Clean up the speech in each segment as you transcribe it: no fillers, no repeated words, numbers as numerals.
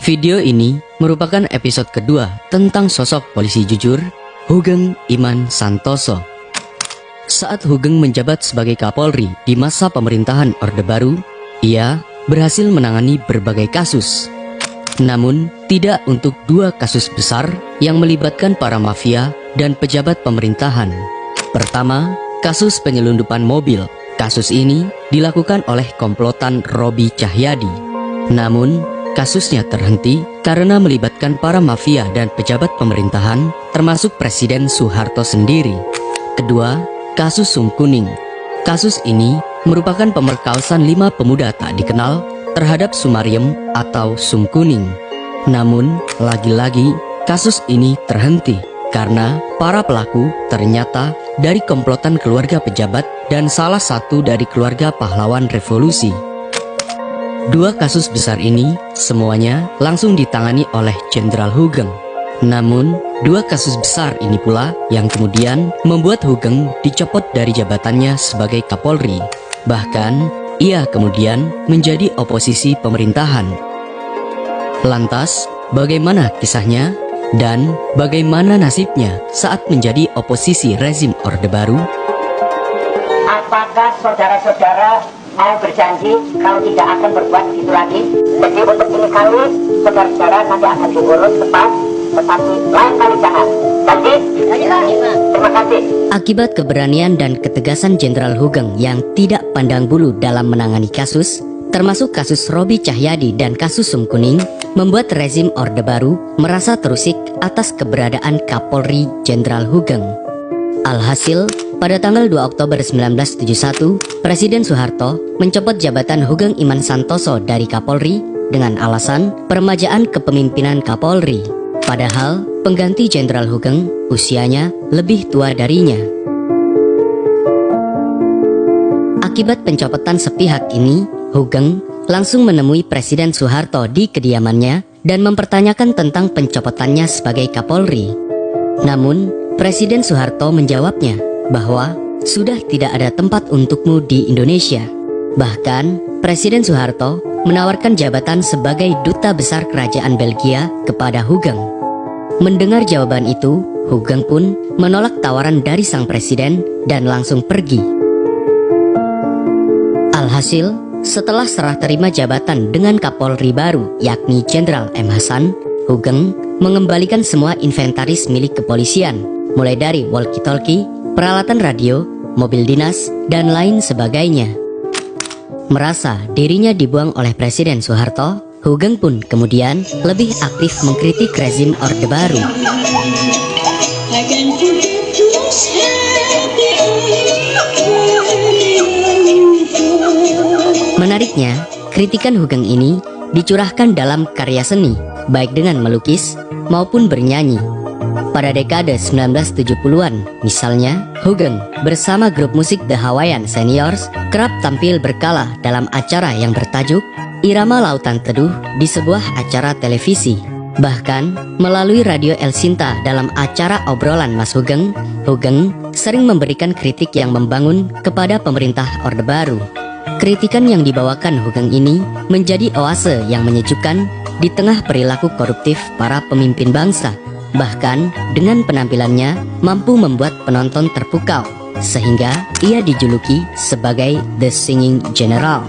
Video ini merupakan episode kedua tentang sosok polisi jujur Hoegeng Iman Santoso. Saat Hoegeng menjabat sebagai Kapolri di masa pemerintahan Orde Baru, ia berhasil menangani berbagai kasus. Namun, tidak untuk dua kasus besar yang melibatkan para mafia dan pejabat pemerintahan. Pertama, kasus penyelundupan mobil. Kasus ini dilakukan oleh komplotan Robi Cahyadi. Namun, kasusnya terhenti karena melibatkan para mafia dan pejabat pemerintahan, termasuk Presiden Soeharto sendiri. Kedua, kasus Sum Kuning. Kasus ini merupakan pemerkosaan 5 pemuda tak dikenal terhadap Sumariem atau Sum Kuning. Namun, lagi-lagi kasus ini terhenti karena para pelaku ternyata dari komplotan keluarga pejabat dan salah satu dari keluarga pahlawan revolusi. Dua kasus besar ini semuanya langsung ditangani oleh Jenderal Hoegeng. Namun, dua kasus besar ini pula yang kemudian membuat Hoegeng dicopot dari jabatannya sebagai Kapolri. Bahkan, ia kemudian menjadi oposisi pemerintahan. Lantas, bagaimana kisahnya? Dan bagaimana nasibnya saat menjadi oposisi rezim Orde Baru? Apakah saudara-saudara mau berjanji kalau tidak akan berbuat begitu lagi? Jadi untuk ini kali saudara-saudara nanti akan diurus tepat, tetapi lain kali jangan. Janji? Terima kasih. Akibat keberanian dan ketegasan Jenderal Hoegeng yang tidak pandang bulu dalam menangani kasus, termasuk kasus Robi Cahyadi dan kasus Sum Kuning, membuat rezim Orde Baru merasa terusik atas keberadaan Kapolri Jenderal Hoegeng. Alhasil, pada tanggal 2 Oktober 1971, Presiden Soeharto mencopot jabatan Hoegeng Iman Santoso dari Kapolri dengan alasan peremajaan kepemimpinan Kapolri. Padahal, pengganti Jenderal Hoegeng usianya lebih tua darinya. Akibat pencopotan sepihak ini, Hoegeng langsung menemui Presiden Soeharto di kediamannya dan mempertanyakan tentang pencopotannya sebagai Kapolri. Namun, Presiden Soeharto menjawabnya bahwa sudah tidak ada tempat untukmu di Indonesia. Bahkan, Presiden Soeharto menawarkan jabatan sebagai Duta Besar Kerajaan Belgia kepada Hoegeng. Mendengar jawaban itu, Hoegeng pun menolak tawaran dari sang presiden dan langsung pergi. Alhasil, setelah serah terima jabatan dengan Kapolri baru, yakni Jenderal M. Hasan, Hoegeng mengembalikan semua inventaris milik kepolisian, mulai dari walkie-talkie, peralatan radio, mobil dinas, dan lain sebagainya. Merasa dirinya dibuang oleh Presiden Soeharto, Hoegeng pun kemudian lebih aktif mengkritik rezim Orde Baru. Menariknya, kritikan Hoegeng ini dicurahkan dalam karya seni, baik dengan melukis maupun bernyanyi. Pada dekade 1970-an, misalnya, Hoegeng bersama grup musik The Hawaiian Seniors kerap tampil berkala dalam acara yang bertajuk Irama Lautan Teduh di sebuah acara televisi. Bahkan, melalui radio El Sinta dalam acara Obrolan Mas Hoegeng, Hoegeng sering memberikan kritik yang membangun kepada pemerintah Orde Baru. Kritikan yang dibawakan Hoegeng ini menjadi oase yang menyejukkan di tengah perilaku koruptif para pemimpin bangsa. Bahkan dengan penampilannya mampu membuat penonton terpukau, sehingga ia dijuluki sebagai The Singing General.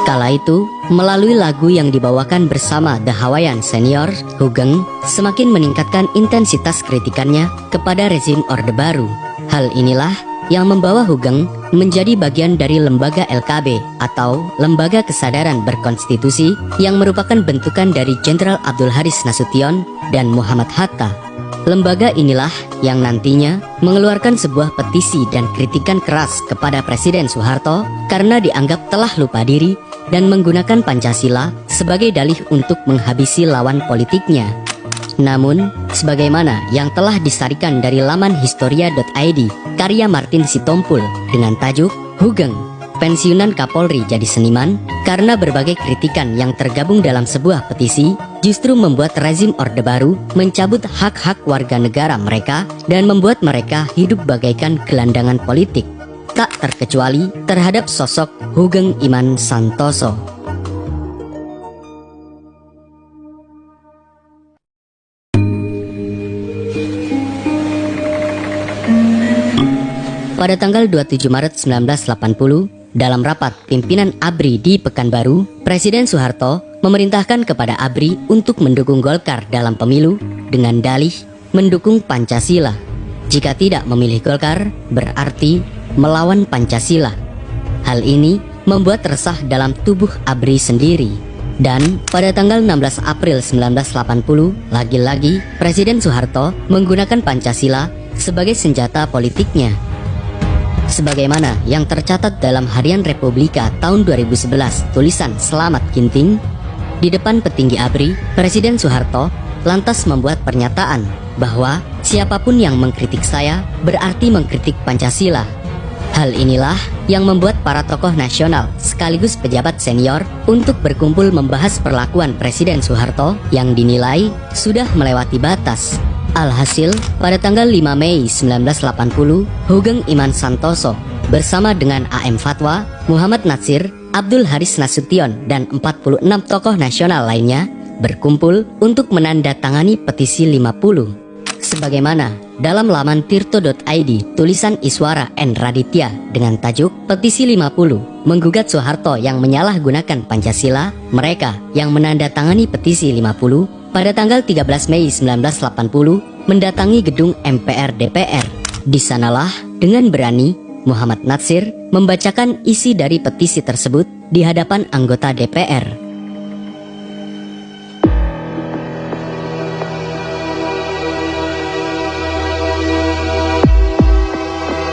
Kala itu, melalui lagu yang dibawakan bersama The Hawaiian Senior, Hoegeng semakin meningkatkan intensitas kritikannya kepada rezim Orde Baru. Hal inilah yang membawa Hoegeng menjadi bagian dari lembaga LKB atau Lembaga Kesadaran Berkonstitusi yang merupakan bentukan dari Jenderal Abdul Haris Nasution dan Muhammad Hatta. Lembaga inilah yang nantinya mengeluarkan sebuah petisi dan kritikan keras kepada Presiden Soeharto karena dianggap telah lupa diri dan menggunakan Pancasila sebagai dalih untuk menghabisi lawan politiknya. Namun, sebagaimana yang telah disarikan dari laman historia.id karya Martin Sitompul dengan tajuk Hoegeng, pensiunan Kapolri jadi seniman karena berbagai kritikan yang tergabung dalam sebuah petisi justru membuat rezim Orde Baru mencabut hak-hak warga negara mereka dan membuat mereka hidup bagaikan gelandangan politik. Tak terkecuali terhadap sosok Hoegeng Imman Santoso. Pada tanggal 27 Maret 1980, dalam rapat pimpinan ABRI di Pekanbaru, Presiden Soeharto memerintahkan kepada ABRI untuk mendukung Golkar dalam pemilu dengan dalih mendukung Pancasila. Jika tidak memilih Golkar, berarti melawan Pancasila. Hal ini membuat resah dalam tubuh ABRI sendiri. Dan pada tanggal 16 April 1980, lagi-lagi Presiden Soeharto menggunakan Pancasila sebagai senjata politiknya. Sebagaimana yang tercatat dalam Harian Republika tahun 2011 tulisan Selamat Ginting, di depan petinggi ABRI, Presiden Soeharto lantas membuat pernyataan bahwa siapapun yang mengkritik saya berarti mengkritik Pancasila. Hal inilah yang membuat para tokoh nasional sekaligus pejabat senior untuk berkumpul membahas perlakuan Presiden Soeharto yang dinilai sudah melewati batas. Alhasil, pada tanggal 5 Mei 1980, Hoegeng Imman Santoso bersama dengan AM Fatwa, Muhammad Natsir, Abdul Haris Nasution, dan 46 tokoh nasional lainnya berkumpul untuk menandatangani petisi 50. Sebagaimana dalam laman tirto.id tulisan Iswara N. Raditya dengan tajuk Petisi 50 menggugat Soeharto yang menyalahgunakan Pancasila, mereka yang menandatangani petisi 50 pada tanggal 13 Mei 1980 mendatangi gedung MPR DPR. Di sanalah dengan berani Muhammad Natsir membacakan isi dari petisi tersebut di hadapan anggota DPR.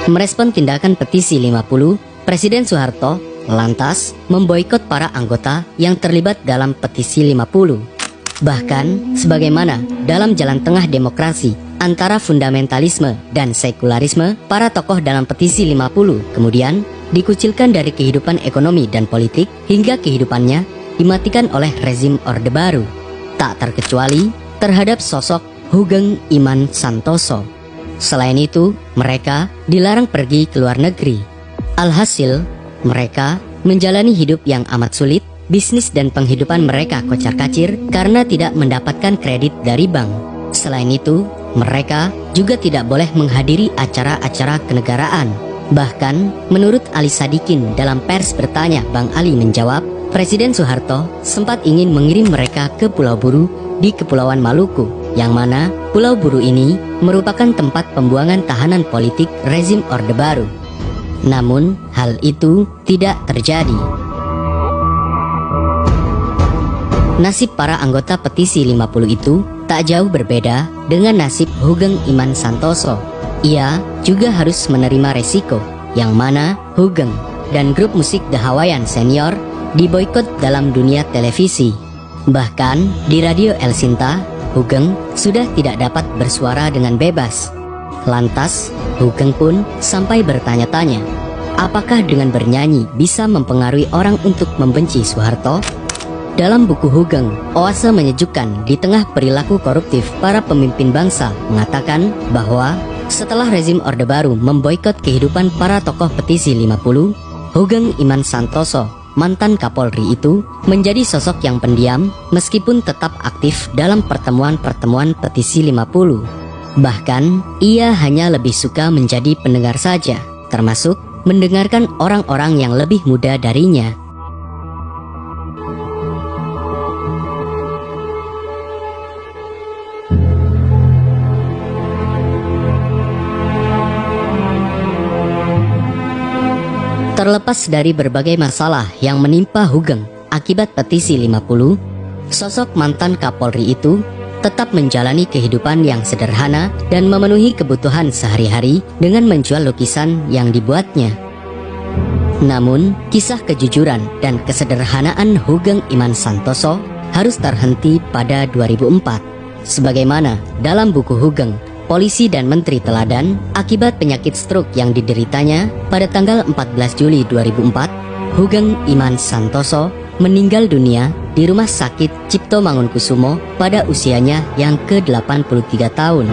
Merespon tindakan petisi 50, Presiden Soeharto lantas memboikot para anggota yang terlibat dalam petisi 50. Bahkan, sebagaimana dalam jalan tengah demokrasi antara fundamentalisme dan sekularisme, para tokoh dalam petisi 50 kemudian dikucilkan dari kehidupan ekonomi dan politik hingga kehidupannya dimatikan oleh rezim Orde Baru. Tak terkecuali terhadap sosok Hoegeng Imman Santoso. Selain itu, mereka dilarang pergi ke luar negeri. Alhasil, mereka menjalani hidup yang amat sulit. Bisnis dan penghidupan mereka kocar-kacir karena tidak mendapatkan kredit dari bank. Selain itu, mereka juga tidak boleh menghadiri acara-acara kenegaraan. Bahkan, menurut Ali Sadikin dalam pers bertanya, Bang Ali menjawab, Presiden Soeharto sempat ingin mengirim mereka ke Pulau Buru di Kepulauan Maluku, yang mana Pulau Buru ini merupakan tempat pembuangan tahanan politik rezim Orde Baru. Namun, hal itu tidak terjadi. Nasib para anggota petisi 50 itu tak jauh berbeda dengan nasib Hoegeng Imman Santoso. Ia juga harus menerima resiko, yang mana Hoegeng dan grup musik The Hawaiian Senior diboikot dalam dunia televisi. Bahkan di Radio El Sinta, Hoegeng sudah tidak dapat bersuara dengan bebas. Lantas, Hoegeng pun sampai bertanya-tanya, apakah dengan bernyanyi bisa mempengaruhi orang untuk membenci Soeharto? Dalam buku Hoegeng, Oase Menyejukkan di Tengah Perilaku Koruptif Para Pemimpin Bangsa mengatakan bahwa setelah rezim Orde Baru memboikot kehidupan para tokoh petisi 50, Hoegeng Imman Santoso, mantan Kapolri itu, menjadi sosok yang pendiam meskipun tetap aktif dalam pertemuan-pertemuan petisi 50. Bahkan, ia hanya lebih suka menjadi pendengar saja, termasuk mendengarkan orang-orang yang lebih muda darinya. Terlepas dari berbagai masalah yang menimpa Hoegeng akibat petisi 50, sosok mantan Kapolri itu tetap menjalani kehidupan yang sederhana dan memenuhi kebutuhan sehari-hari dengan menjual lukisan yang dibuatnya. Namun, kisah kejujuran dan kesederhanaan Hoegeng Imman Santoso harus terhenti pada 2004. Sebagaimana dalam buku Hoegeng, Polisi dan Menteri Teladan, akibat penyakit stroke yang dideritanya pada tanggal 14 Juli 2004, Hugeng Iman Santoso meninggal dunia di Rumah Sakit Cipto Mangunkusumo pada usianya yang ke-83 tahun.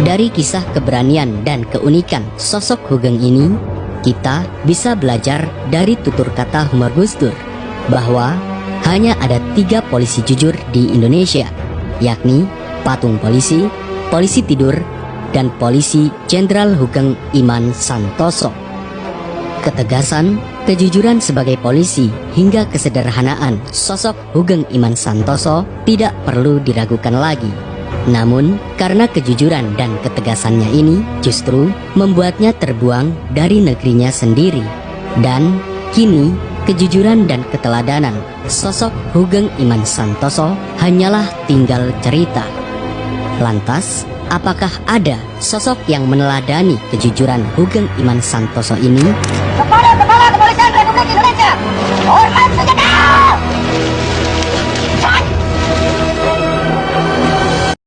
Dari kisah keberanian dan keunikan sosok Hugeng ini, kita bisa belajar dari tutur kata Humor Gus Dur bahwa hanya ada 3 polisi jujur di Indonesia, yakni Patung Polisi, Polisi Tidur, dan Polisi Jenderal Hugeng Iman Santoso. Ketegasan, kejujuran sebagai polisi, hingga kesederhanaan sosok Hugeng Iman Santoso tidak perlu diragukan lagi. Namun, karena kejujuran dan ketegasannya ini justru membuatnya terbuang dari negerinya sendiri. Dan kini, kejujuran dan keteladanan sosok Hugeng Iman Santoso hanyalah tinggal cerita. Lantas, apakah ada sosok yang meneladani kejujuran Hugeng Iman Santoso ini? Kepada Kepala Kepolisian Republik Indonesia, hormat senjata!